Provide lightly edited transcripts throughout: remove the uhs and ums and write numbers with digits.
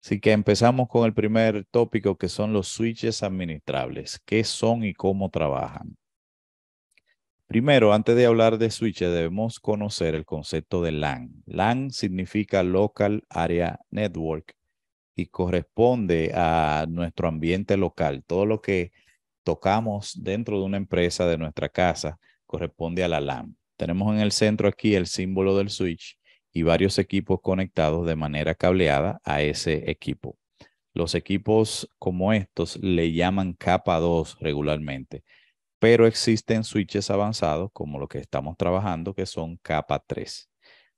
Así que empezamos con el primer tópico que son los switches administrables. ¿Qué son y cómo trabajan? Primero, antes de hablar de switches, debemos conocer el concepto de LAN. LAN significa Local Area Network y corresponde a nuestro ambiente local. Todo lo que tocamos dentro de una empresa, de nuestra casa, corresponde a la LAN. Tenemos en el centro aquí el símbolo del switch y varios equipos conectados de manera cableada a ese equipo. Los equipos como estos le llaman capa 2 regularmente, pero existen switches avanzados como lo que estamos trabajando que son capa 3.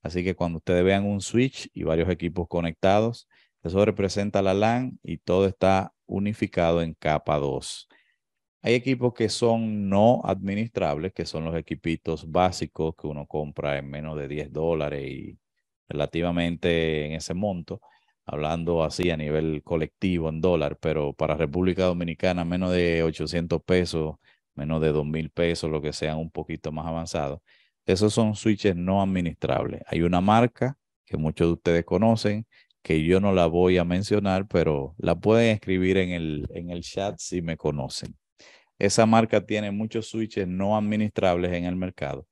Así que cuando ustedes vean un switch y varios equipos conectados, eso representa la LAN y todo está unificado en capa 2. Hay equipos que son no administrables, que son los equipitos básicos que uno compra en menos de $10 y relativamente en ese monto, hablando así a nivel colectivo en dólar, pero para República Dominicana menos de 800 pesos, menos de 2,000 pesos, lo que sean un poquito más avanzados. Esos son switches no administrables. Hay una marca que muchos de ustedes conocen, que yo no la voy a mencionar, pero la pueden escribir en el chat si me conocen. Esa marca tiene muchos switches no administrables en el mercado,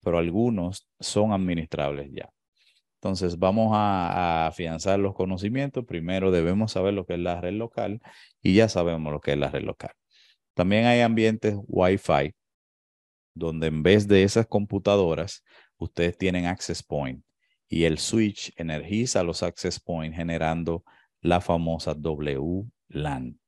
pero algunos son administrables ya. Entonces, vamos a afianzar los conocimientos. Primero debemos saber lo que es la red local y ya sabemos lo que es la red local. También hay ambientes Wi-Fi donde en vez de esas computadoras, ustedes tienen access point y el switch energiza los access point generando la famosa WLAN.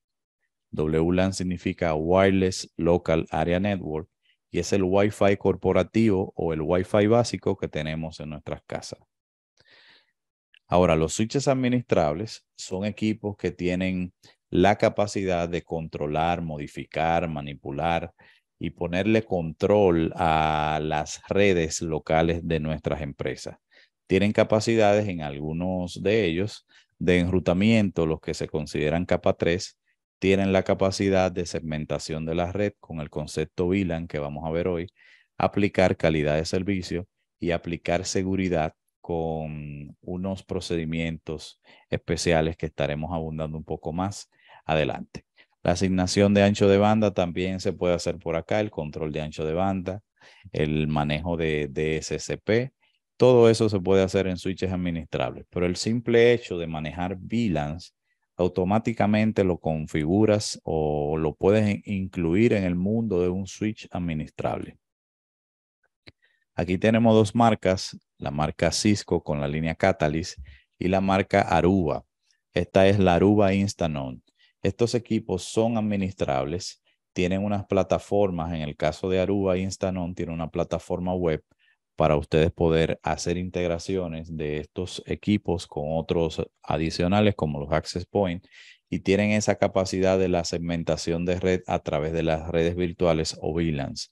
WLAN significa Wireless Local Area Network y es el Wi-Fi corporativo o el Wi-Fi básico que tenemos en nuestras casas. Ahora, los switches administrables son equipos que tienen la capacidad de controlar, modificar, manipular y ponerle control a las redes locales de nuestras empresas. Tienen capacidades en algunos de ellos de enrutamiento, los que se consideran capa 3, tienen la capacidad de segmentación de la red con el concepto VLAN que vamos a ver hoy, aplicar calidad de servicio y aplicar seguridad con unos procedimientos especiales que estaremos abundando un poco más adelante. La asignación de ancho de banda también se puede hacer por acá, el control de ancho de banda, el manejo de DSCP, todo eso se puede hacer en switches administrables, pero el simple hecho de manejar VLANs automáticamente lo configuras o lo puedes incluir en el mundo de un switch administrable. Aquí tenemos dos marcas, la marca Cisco con la línea Catalyst y la marca Aruba. Esta es la Aruba Instanon. Estos equipos son administrables, tienen unas plataformas, en el caso de Aruba Instanon tiene una plataforma web para ustedes poder hacer integraciones de estos equipos con otros adicionales como los Access Point y tienen esa capacidad de la segmentación de red a través de las redes virtuales o VLANs.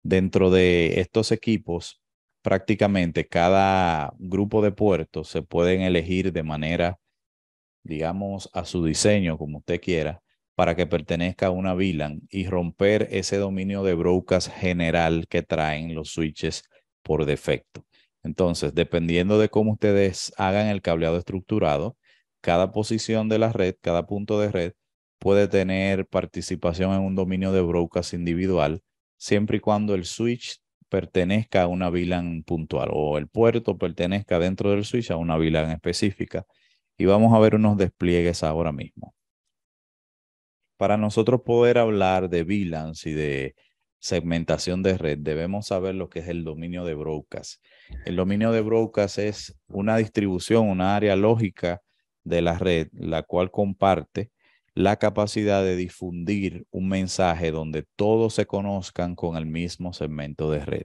Dentro de estos equipos, prácticamente cada grupo de puertos se pueden elegir de manera, digamos, a su diseño, como usted quiera, para que pertenezca a una VLAN y romper ese dominio de broadcast general que traen los switches por defecto. Entonces, dependiendo de cómo ustedes hagan el cableado estructurado, cada posición de la red, cada punto de red, puede tener participación en un dominio de broadcast individual, siempre y cuando el switch pertenezca a una VLAN puntual o el puerto pertenezca dentro del switch a una VLAN específica. Y vamos a ver unos despliegues ahora mismo. Para nosotros poder hablar de VLANs y de segmentación de red, debemos saber lo que es el dominio de broadcast. El dominio de broadcast es una distribución, una área lógica de la red, la cual comparte la capacidad de difundir un mensaje donde todos se conozcan con el mismo segmento de red.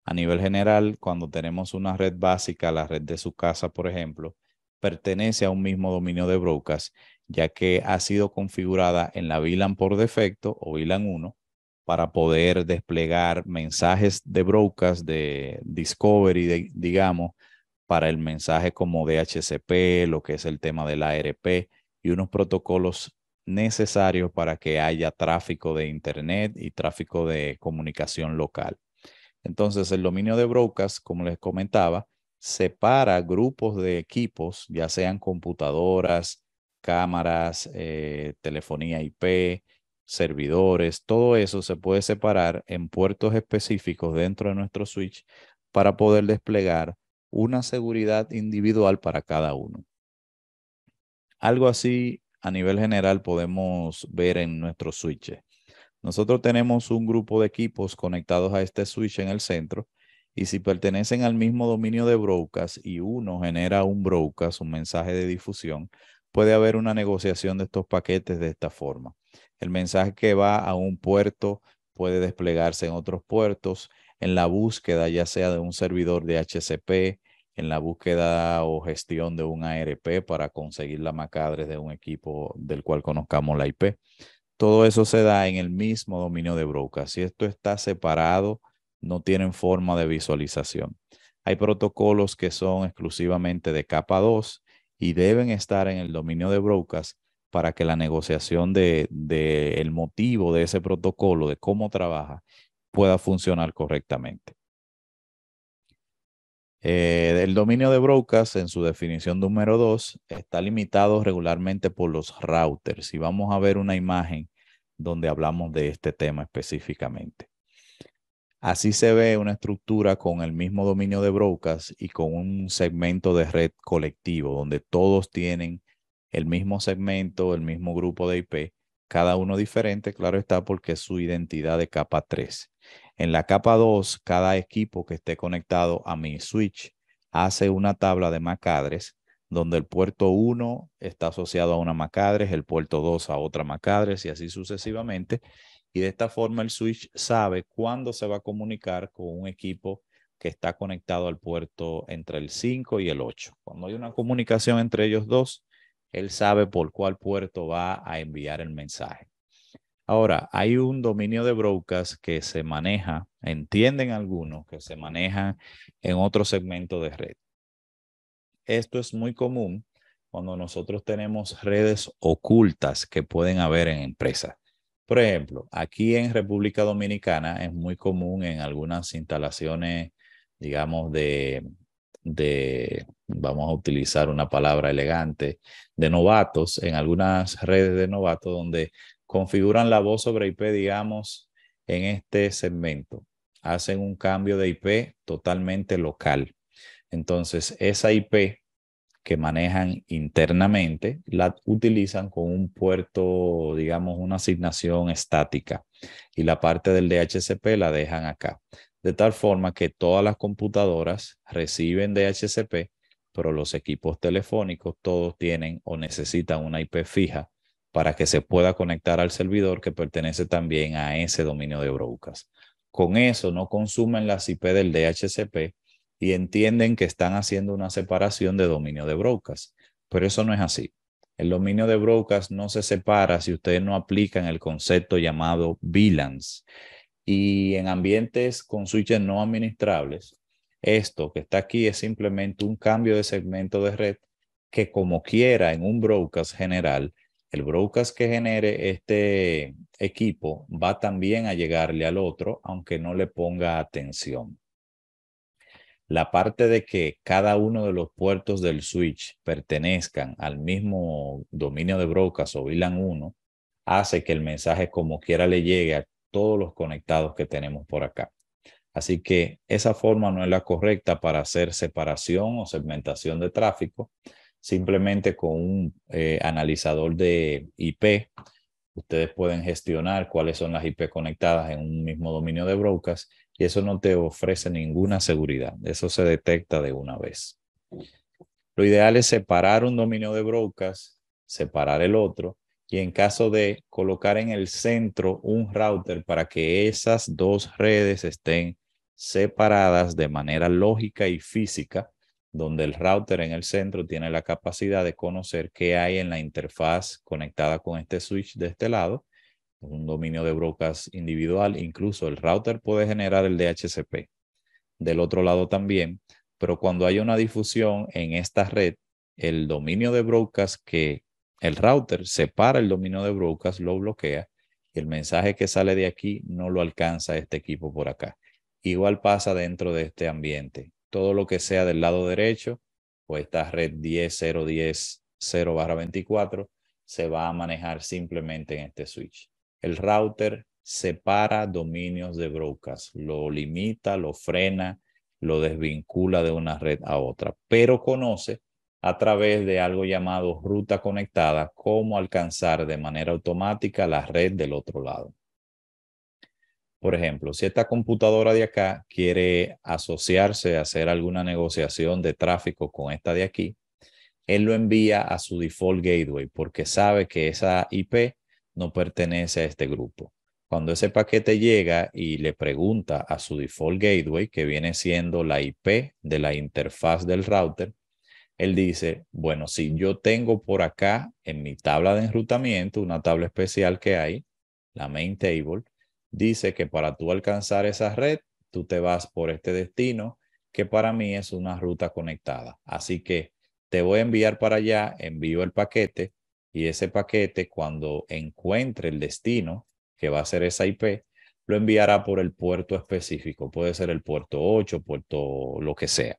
A nivel general, cuando tenemos una red básica, la red de su casa, por ejemplo, pertenece a un mismo dominio de broadcast, ya que ha sido configurada en la VLAN por defecto o VLAN 1 para poder desplegar mensajes de broadcast, de discovery, digamos, para el mensaje como DHCP, lo que es el tema del ARP y unos protocolos necesarios para que haya tráfico de Internet y tráfico de comunicación local. Entonces, el dominio de broadcast, como les comentaba, separa grupos de equipos, ya sean computadoras, cámaras, telefonía IP, servidores, todo eso se puede separar en puertos específicos dentro de nuestro switch para poder desplegar una seguridad individual para cada uno. Algo así a nivel general podemos ver en nuestros switches. Nosotros tenemos un grupo de equipos conectados a este switch en el centro y si pertenecen al mismo dominio de broadcast y uno genera un broadcast, un mensaje de difusión, puede haber una negociación de estos paquetes de esta forma. El mensaje que va a un puerto puede desplegarse en otros puertos, en la búsqueda ya sea de un servidor de HCP, en la búsqueda o gestión de un ARP para conseguir la MAC address de un equipo del cual conozcamos la IP. Todo eso se da en el mismo dominio de broadcast. Si esto está separado, no tienen forma de visualización. Hay protocolos que son exclusivamente de capa 2 y deben estar en el dominio de broadcast para que la negociación de el motivo de ese protocolo, de cómo trabaja, pueda funcionar correctamente. El dominio de broadcast, en su definición número 2, está limitado regularmente por los routers. Y vamos a ver una imagen donde hablamos de este tema específicamente. Así se ve una estructura con el mismo dominio de broadcast y con un segmento de red colectivo, donde todos tienen el mismo segmento, el mismo grupo de IP, cada uno diferente, claro está, porque es su identidad de capa 3. En la capa 2, cada equipo que esté conectado a mi switch hace una tabla de MAC address, donde el puerto 1 está asociado a una MAC address, el puerto 2 a otra MAC address y así sucesivamente. Y de esta forma el switch sabe cuándo se va a comunicar con un equipo que está conectado al puerto entre el 5 y el 8. Cuando hay una comunicación entre ellos dos, él sabe por cuál puerto va a enviar el mensaje. Ahora, hay un dominio de broadcast que se maneja, entienden algunos, que se maneja en otro segmento de red. Esto es muy común cuando nosotros tenemos redes ocultas que pueden haber en empresas. Por ejemplo, aquí en República Dominicana es muy común en algunas instalaciones, digamos, vamos a utilizar una palabra elegante, de novatos, en algunas redes de novatos donde configuran la voz sobre IP, digamos, en este segmento. Hacen un cambio de IP totalmente local. Entonces, esa IP que manejan internamente, la utilizan con un puerto, digamos, una asignación estática y la parte del DHCP la dejan acá. De tal forma que todas las computadoras reciben DHCP, pero los equipos telefónicos todos tienen o necesitan una IP fija para que se pueda conectar al servidor que pertenece también a ese dominio de broadcast. Con eso no consumen las IP del DHCP y entienden que están haciendo una separación de dominio de broadcast, pero eso no es así. El dominio de broadcast no se separa si ustedes no aplican el concepto llamado VLANs. Y en ambientes con switches no administrables, esto que está aquí es simplemente un cambio de segmento de red que como quiera en un broadcast general, el broadcast que genere este equipo va también a llegarle al otro, aunque no le ponga atención. La parte de que cada uno de los puertos del switch pertenezcan al mismo dominio de broadcast o VLAN 1 hace que el mensaje como quiera le llegue a todos los conectados que tenemos por acá. Así que esa forma no es la correcta para hacer separación o segmentación de tráfico. Simplemente con un analizador de IP, ustedes pueden gestionar cuáles son las IP conectadas en un mismo dominio de broadcast y eso no te ofrece ninguna seguridad. Eso se detecta de una vez. Lo ideal es separar un dominio de broadcast, separar el otro y en caso de colocar en el centro un router para que esas dos redes estén separadas de manera lógica y física, donde el router en el centro tiene la capacidad de conocer qué hay en la interfaz conectada con este switch de este lado, un dominio de broadcast individual. Incluso el router puede generar el DHCP del otro lado también, pero cuando hay una difusión en esta red, el dominio de broadcast que el router separa el dominio de broadcast, lo bloquea y el mensaje que sale de aquí no lo alcanza este equipo por acá. Igual pasa dentro de este ambiente. todo lo que sea del lado derecho, pues esta red 10.0.10.0/24 se va a manejar simplemente en este switch. El router separa dominios de broadcast, lo limita, lo frena, lo desvincula de una red a otra, pero conoce a través de algo llamado ruta conectada cómo alcanzar de manera automática la red del otro lado. Por ejemplo, si esta computadora de acá quiere asociarse a hacer alguna negociación de tráfico con esta de aquí, él lo envía a su default gateway porque sabe que esa IP no pertenece a este grupo. Cuando ese paquete llega y le pregunta a su default gateway, que viene siendo la IP de la interfaz del router, él dice, bueno, si yo tengo por acá en mi tabla de enrutamiento, una tabla especial que hay, la main table, dice que para tú alcanzar esa red, tú te vas por este destino, que para mí es una ruta conectada. Así que te voy a enviar para allá, envío el paquete y ese paquete cuando encuentre el destino, que va a ser esa IP, lo enviará por el puerto específico. Puede ser el puerto 8, puerto lo que sea.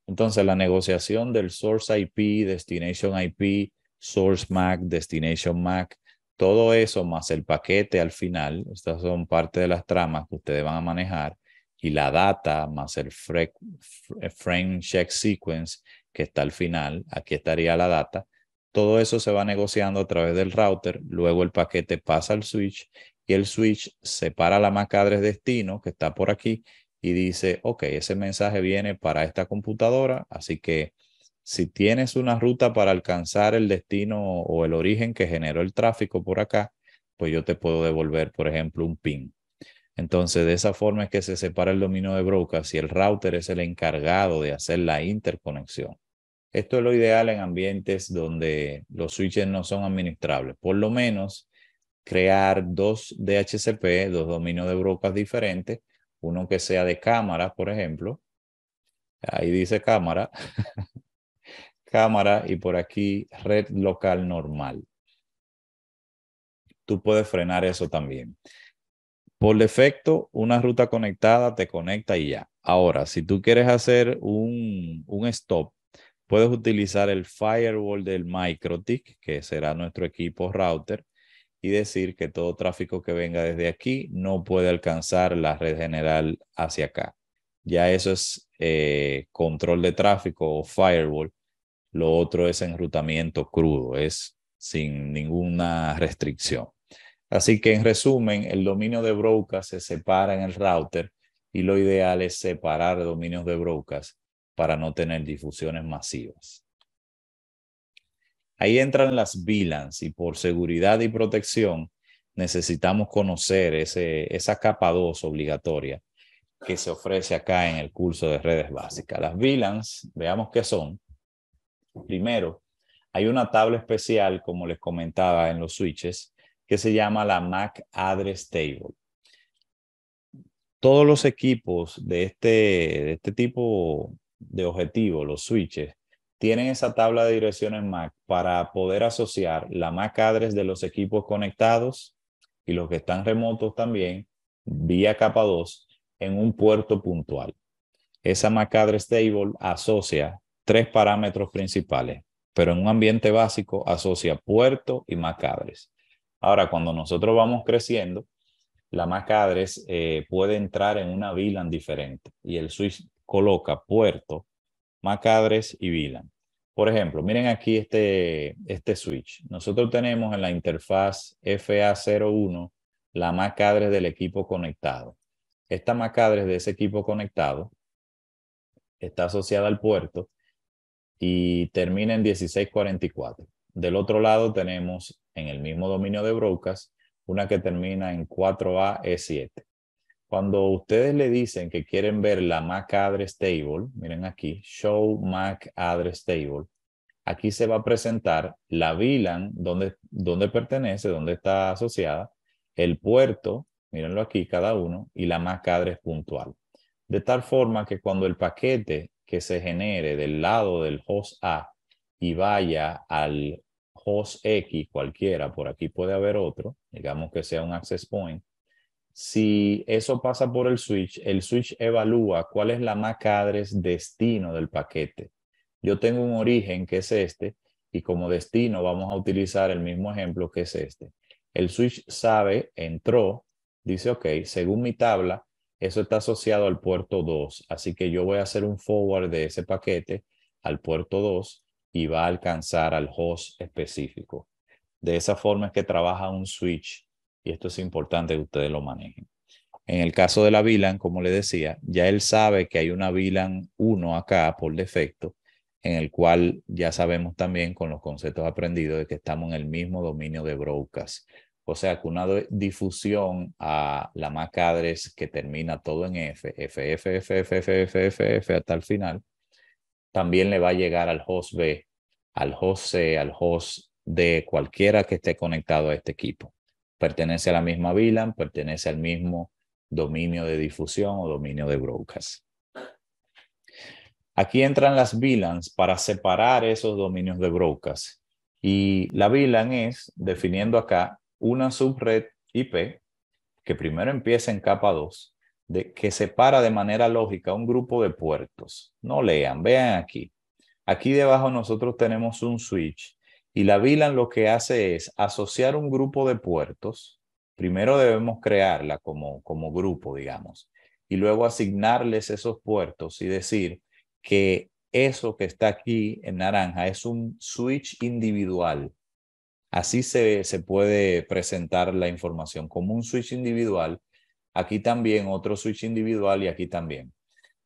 Entonces, la negociación del Source IP, Destination IP, Source MAC, Destination MAC, todo eso más el paquete al final, estas son parte de las tramas que ustedes van a manejar, y la data más el frame check sequence que está al final, aquí estaría la data, todo eso se va negociando a través del router, luego el paquete pasa al switch y el switch separa la MAC address destino que está por aquí y dice, ok, ese mensaje viene para esta computadora, así que si tienes una ruta para alcanzar el destino o el origen que generó el tráfico por acá, pues yo te puedo devolver, por ejemplo, un ping. Entonces, de esa forma es que se separa el dominio de broadcast y el router es el encargado de hacer la interconexión. Esto es lo ideal en ambientes donde los switches no son administrables. Por lo menos crear dos DHCP, dos dominios de broadcast diferentes, uno que sea de cámara, por ejemplo. Ahí dice cámara, cámara y por aquí red local normal. Tú puedes frenar eso también. Por defecto, una ruta conectada te conecta y ya. Ahora, si tú quieres hacer un stop, puedes utilizar el firewall del MikroTik, que será nuestro equipo router, y decir que todo tráfico que venga desde aquí no puede alcanzar la red general hacia acá. Ya eso es control de tráfico o firewall. Lo otro es enrutamiento crudo, es sin ninguna restricción. Así que en resumen, el dominio de broadcast se separa en el router y lo ideal es separar dominios de broadcast para no tener difusiones masivas. Ahí entran las VLANs y por seguridad y protección necesitamos conocer esa capa 2 obligatoria que se ofrece acá en el curso de redes básicas. Las VLANs, veamos qué son. Primero, hay una tabla especial, como les comentaba en los switches, que se llama la MAC Address Table. Todos los equipos de este tipo de objetivo, los switches, tienen esa tabla de direcciones MAC para poder asociar la MAC address de los equipos conectados y los que están remotos también vía capa 2 en un puerto puntual. Esa MAC address table asocia tres parámetros principales, pero en un ambiente básico asocia puerto y MAC address. Ahora, cuando nosotros vamos creciendo, la MAC address puede entrar en una VLAN diferente y el switch coloca puerto, MAC address y VLAN. Por ejemplo, miren aquí este switch. Nosotros tenemos en la interfaz FA01 la MAC address del equipo conectado. Esta MAC address de ese equipo conectado está asociada al puerto y termina en 1644. Del otro lado tenemos en el mismo dominio de broadcast una que termina en 4A-E7. Cuando ustedes le dicen que quieren ver la MAC address table, miren aquí, show MAC address table, aquí se va a presentar la VLAN donde pertenece, donde está asociada, el puerto, mírenlo aquí cada uno, y la MAC address puntual. De tal forma que cuando el paquete que se genere del lado del host A y vaya al host X cualquiera, por aquí puede haber otro, digamos que sea un access point, Si eso pasa por el switch evalúa cuál es la MAC address destino del paquete. Yo tengo un origen que es este y como destino vamos a utilizar el mismo ejemplo que es este. El switch sabe, entró, dice, ok, según mi tabla, eso está asociado al puerto 2, así que yo voy a hacer un forward de ese paquete al puerto 2 y va a alcanzar al host específico. De esa forma es que trabaja un switch y esto es importante que ustedes lo manejen. En el caso de la VLAN, como le decía, ya él sabe que hay una VLAN 1 acá por defecto, en el cual ya sabemos también con los conceptos aprendidos de que estamos en el mismo dominio de broadcast. O sea que una difusión a la MAC address que termina todo en F, F, F, F, F, F, F, F, F hasta el final, también le va a llegar al host B, al host C, al host D, cualquiera que esté conectado a este equipo. Pertenece a la misma VLAN, pertenece al mismo dominio de difusión o dominio de broadcast. Aquí entran las VLANs para separar esos dominios de broadcast. Y la VLAN es, definiendo acá, una subred IP que primero empieza en capa 2, que separa de manera lógica un grupo de puertos. No lean, vean aquí. Aquí debajo nosotros tenemos un switch y la VLAN lo que hace es asociar un grupo de puertos. Primero debemos crearla como grupo, digamos, y luego asignarles esos puertos y decir que eso que está aquí en naranja es un switch individual. Así se puede presentar la información como un switch individual. Aquí también otro switch individual y aquí también.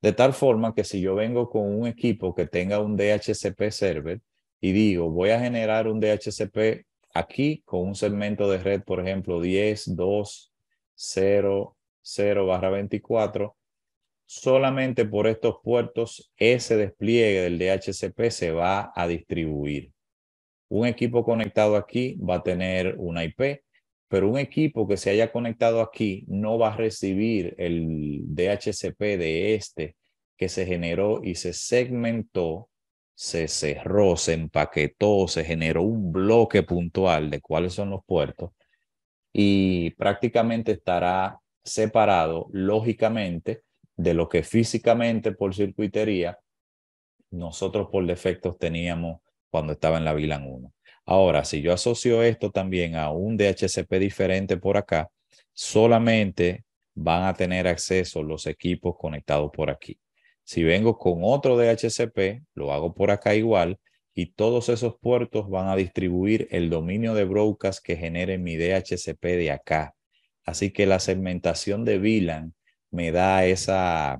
De tal forma que si yo vengo con un equipo que tenga un DHCP server y digo, voy a generar un DHCP aquí con un segmento de red, por ejemplo, 10.2.0.0/24, solamente por estos puertos ese despliegue del DHCP se va a distribuir. Un equipo conectado aquí va a tener una IP, pero un equipo que se haya conectado aquí no va a recibir el DHCP de este que se generó y se segmentó, se cerró, se empaquetó, se generó un bloque puntual de cuáles son los puertos y prácticamente estará separado lógicamente de lo que físicamente por circuitería nosotros por defecto teníamos cuando estaba en la VLAN 1. Ahora, si yo asocio esto también a un DHCP diferente por acá, solamente van a tener acceso los equipos conectados por aquí. Si vengo con otro DHCP, lo hago por acá igual y todos esos puertos van a distribuir el dominio de broadcast que genere mi DHCP de acá. Así que la segmentación de VLAN me da esa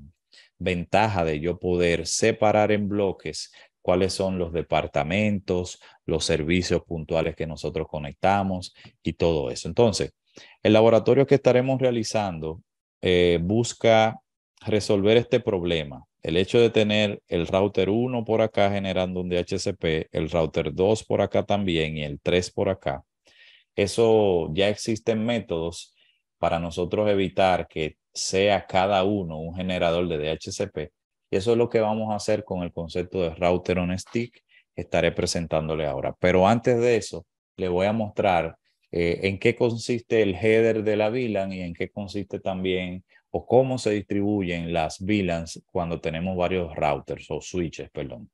ventaja de yo poder separar en bloques cuáles son los departamentos, los servicios puntuales que nosotros conectamos y todo eso. Entonces, el laboratorio que estaremos realizando busca resolver este problema. El hecho de tener el router 1 por acá generando un DHCP, el router 2 por acá también y el 3 por acá. Eso ya existen métodos para nosotros evitar que sea cada uno un generador de DHCP. Y eso es lo que vamos a hacer con el concepto de router on stick. Estaré presentándole ahora. Pero antes de eso, le voy a mostrar en qué consiste el header de la VLAN y en qué consiste también o cómo se distribuyen las VLANs cuando tenemos varios routers o switches, perdón.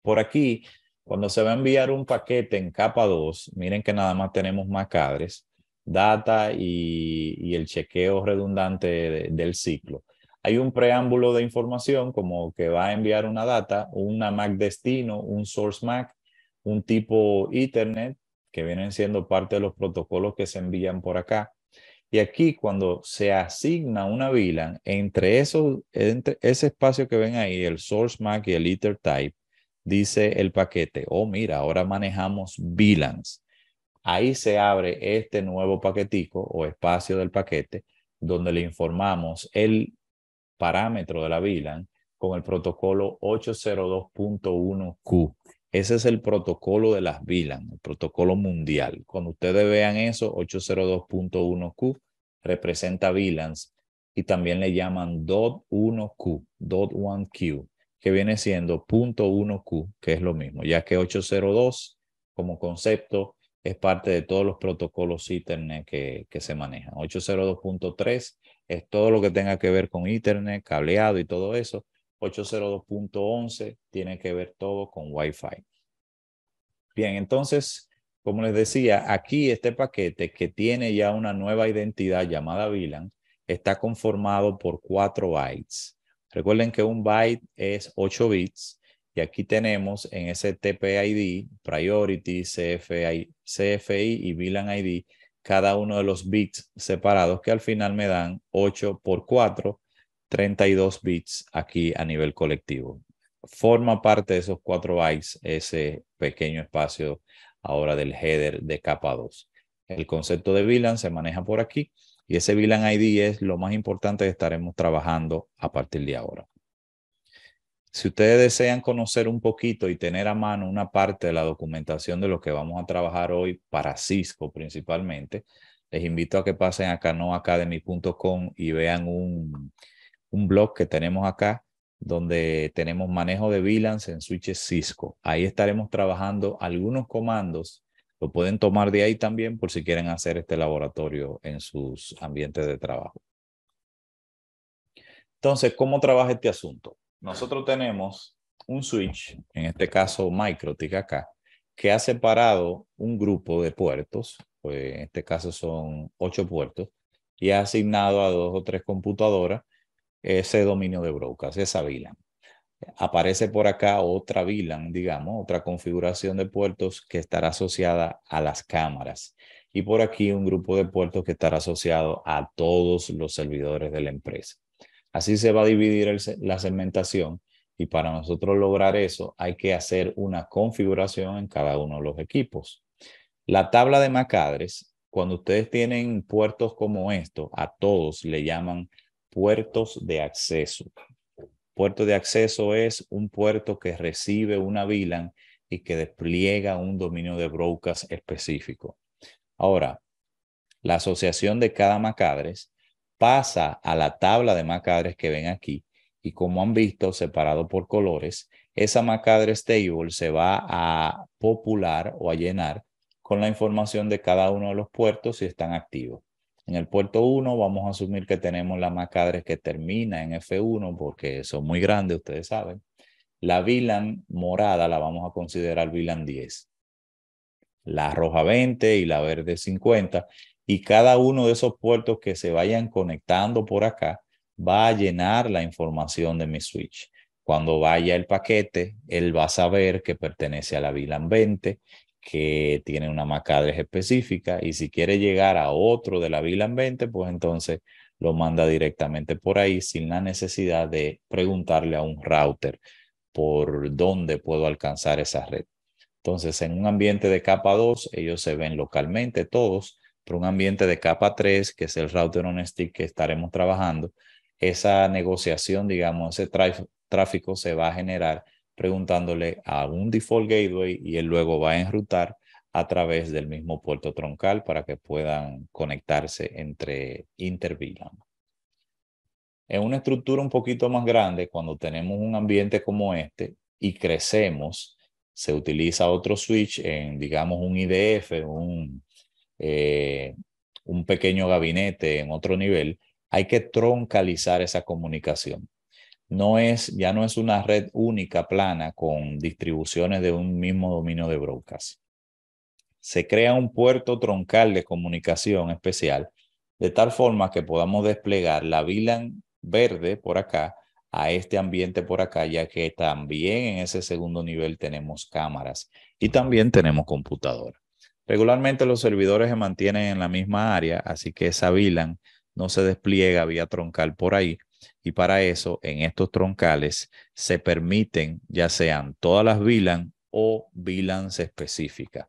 Por aquí, cuando se va a enviar un paquete en capa 2, miren que nada más tenemos MAC address, data y el chequeo redundante del ciclo. Hay un preámbulo de información como que va a enviar una data, una MAC destino, un source MAC, un tipo Ethernet, que vienen siendo parte de los protocolos que se envían por acá. Y aquí cuando se asigna una VLAN, entre ese espacio que ven ahí, el source MAC y el ether type, dice el paquete, oh mira, ahora manejamos VLANs. Ahí se abre este nuevo paquetico o espacio del paquete donde le informamos el parámetro de la VLAN con el protocolo 802.1Q. Ese es el protocolo de las VLAN, el protocolo mundial. Cuando ustedes vean eso, 802.1Q representa VLANs y también le llaman .1Q, .1Q, que viene siendo .1Q, que es lo mismo, ya que 802 como concepto es parte de todos los protocolos Ethernet que se manejan. 802.3 es todo lo que tenga que ver con Ethernet, cableado y todo eso. 802.11 tiene que ver todo con Wi-Fi. Bien, entonces, como les decía, aquí este paquete que tiene ya una nueva identidad llamada VLAN está conformado por 4 bytes. Recuerden que un byte es 8 bits y aquí tenemos en ese TPID, Priority, CFI y VLAN ID, cada uno de los bits separados que al final me dan 8 por 4, 32 bits aquí a nivel colectivo. Forma parte de esos 4 bytes ese pequeño espacio ahora del header de capa 2. El concepto de VLAN se maneja por aquí y ese VLAN ID es lo más importante que estaremos trabajando a partir de ahora. Si ustedes desean conocer un poquito y tener a mano una parte de la documentación de lo que vamos a trabajar hoy para Cisco principalmente, les invito a que pasen a canoacademy.com y vean un blog que tenemos acá donde tenemos manejo de VLANs en switches Cisco. Ahí estaremos trabajando algunos comandos. Lo pueden tomar de ahí también por si quieren hacer este laboratorio en sus ambientes de trabajo. Entonces, ¿cómo trabaja este asunto? Nosotros tenemos un switch, en este caso MikroTik acá, que ha separado un grupo de puertos, pues en este caso son 8 puertos, y ha asignado a 2 o 3 computadoras ese dominio de broadcast, esa VLAN. Aparece por acá otra VLAN, digamos, otra configuración de puertos que estará asociada a las cámaras. Y por aquí un grupo de puertos que estará asociado a todos los servidores de la empresa. Así se va a dividir la segmentación y para nosotros lograr eso hay que hacer una configuración en cada uno de los equipos. La tabla de MAC address, cuando ustedes tienen puertos como estos, a todos le llaman puertos de acceso. Puerto de acceso es un puerto que recibe una VLAN y que despliega un dominio de broadcast específico. Ahora, la asociación de cada MAC address pasa a la tabla de MAC address que ven aquí y como han visto, separado por colores, esa MAC address table se va a popular o a llenar con la información de cada uno de los puertos si están activos. En el puerto 1 vamos a asumir que tenemos la MAC address que termina en F1 porque son muy grandes, ustedes saben. La VLAN morada la vamos a considerar VLAN 10. La roja 20 y la verde 50. Y cada uno de esos puertos que se vayan conectando por acá va a llenar la información de mi switch. Cuando vaya el paquete, él va a saber que pertenece a la VLAN 20, que tiene una MAC address específica y si quiere llegar a otro de la VLAN 20, pues entonces lo manda directamente por ahí sin la necesidad de preguntarle a un router por dónde puedo alcanzar esa red. Entonces, en un ambiente de capa 2, ellos se ven localmente todos, pero un ambiente de capa 3, que es el router on stick que estaremos trabajando, esa negociación, digamos, ese tráfico se va a generar preguntándole a un default gateway y él luego va a enrutar a través del mismo puerto troncal para que puedan conectarse entre inter-VLAN. En una estructura un poquito más grande, cuando tenemos un ambiente como este y crecemos, se utiliza otro switch en, digamos, un IDF, un pequeño gabinete en otro nivel. Hay que troncalizar esa comunicación. Ya no es una red única plana con distribuciones de un mismo dominio de broadcast. Se crea un puerto troncal de comunicación especial de tal forma que podamos desplegar la VLAN verde por acá a este ambiente por acá, ya que también en ese segundo nivel tenemos cámaras y también tenemos computadora. Regularmente los servidores se mantienen en la misma área, así que esa VLAN no se despliega vía troncal por ahí. Y para eso, en estos troncales se permiten ya sean todas las VLAN o VLANs específicas.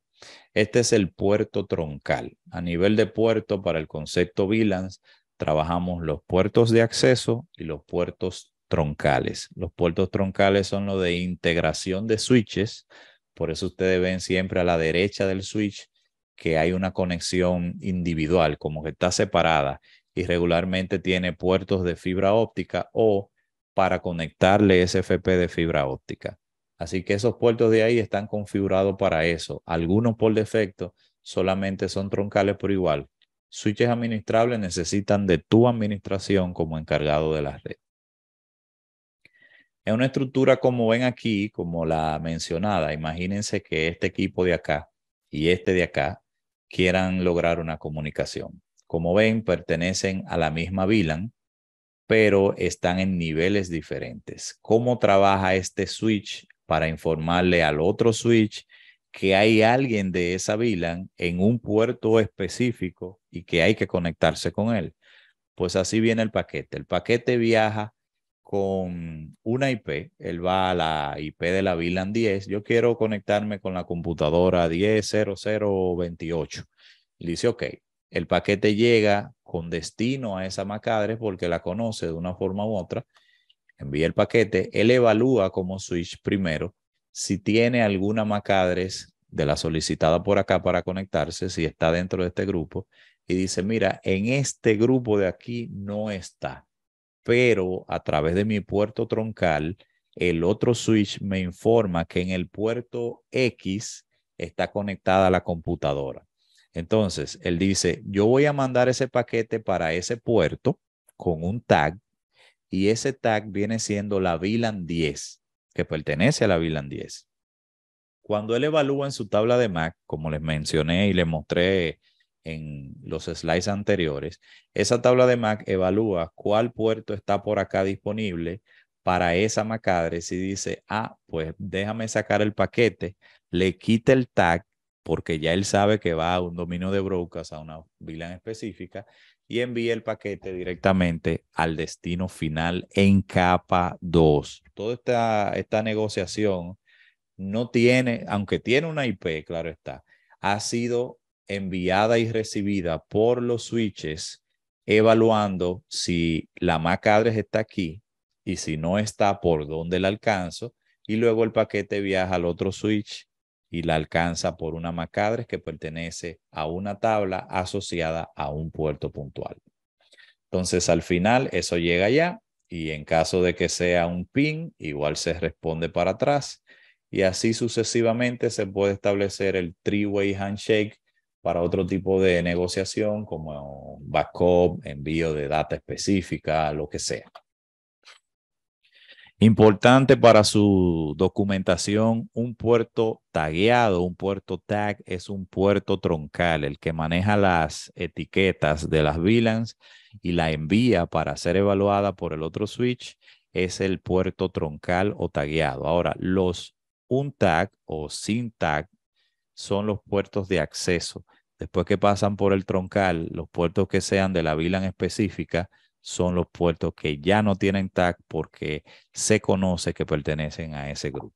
Este es el puerto troncal. A nivel de puerto, para el concepto VLANs, trabajamos los puertos de acceso y los puertos troncales. Los puertos troncales son los de integración de switches. Por eso ustedes ven siempre a la derecha del switch que hay una conexión individual, como que está separada y regularmente tiene puertos de fibra óptica o para conectarle SFP de fibra óptica. Así que esos puertos de ahí están configurados para eso. Algunos por defecto solamente son troncales por igual. Switches administrables necesitan de tu administración como encargado de la red. Es una estructura como ven aquí, como la mencionada. Imagínense que este equipo de acá y este de acá quieran lograr una comunicación. Como ven, pertenecen a la misma VLAN, pero están en niveles diferentes. ¿Cómo trabaja este switch para informarle al otro switch que hay alguien de esa VLAN en un puerto específico y que hay que conectarse con él? Pues así viene el paquete. El paquete viaja con una IP. Él va a la IP de la VLAN 10. Yo quiero conectarme con la computadora 10.0028. Le dice, ok, el paquete llega con destino a esa MAC address porque la conoce de una forma u otra. Envía el paquete. Él evalúa como switch primero si tiene alguna MAC address de la solicitada por acá para conectarse, si está dentro de este grupo, y dice, mira, en este grupo de aquí no está, pero a través de mi puerto troncal, el otro switch me informa que en el puerto X está conectada la computadora. Entonces, él dice, yo voy a mandar ese paquete para ese puerto con un tag y ese tag viene siendo la VLAN 10, que pertenece a la VLAN 10. Cuando él evalúa en su tabla de MAC, como les mencioné y les mostré en los slides anteriores, esa tabla de MAC evalúa cuál puerto está por acá disponible para esa MAC address y dice, pues déjame sacar el paquete, le quita el tag porque ya él sabe que va a un dominio de broadcast, a una VLAN específica, y envía el paquete directamente al destino final en capa 2. Toda esta negociación no tiene, aunque tiene una IP, claro está, ha sido enviada y recibida por los switches evaluando si la MAC address está aquí y si no está, por dónde la alcanzo, y luego el paquete viaja al otro switch y la alcanza por una MAC address que pertenece a una tabla asociada a un puerto puntual. Entonces, al final, eso llega allá y en caso de que sea un PIN, igual se responde para atrás y así sucesivamente se puede establecer el three-way handshake para otro tipo de negociación como backup, envío de data específica, lo que sea. Importante para su documentación, un puerto tagueado, un puerto tag es un puerto troncal, el que maneja las etiquetas de las VLANs y la envía para ser evaluada por el otro switch es el puerto troncal o tagueado. Ahora, los untag o sin tag son los puertos de acceso. Después que pasan por el troncal, los puertos que sean de la VLAN específica son los puertos que ya no tienen tag porque se conoce que pertenecen a ese grupo.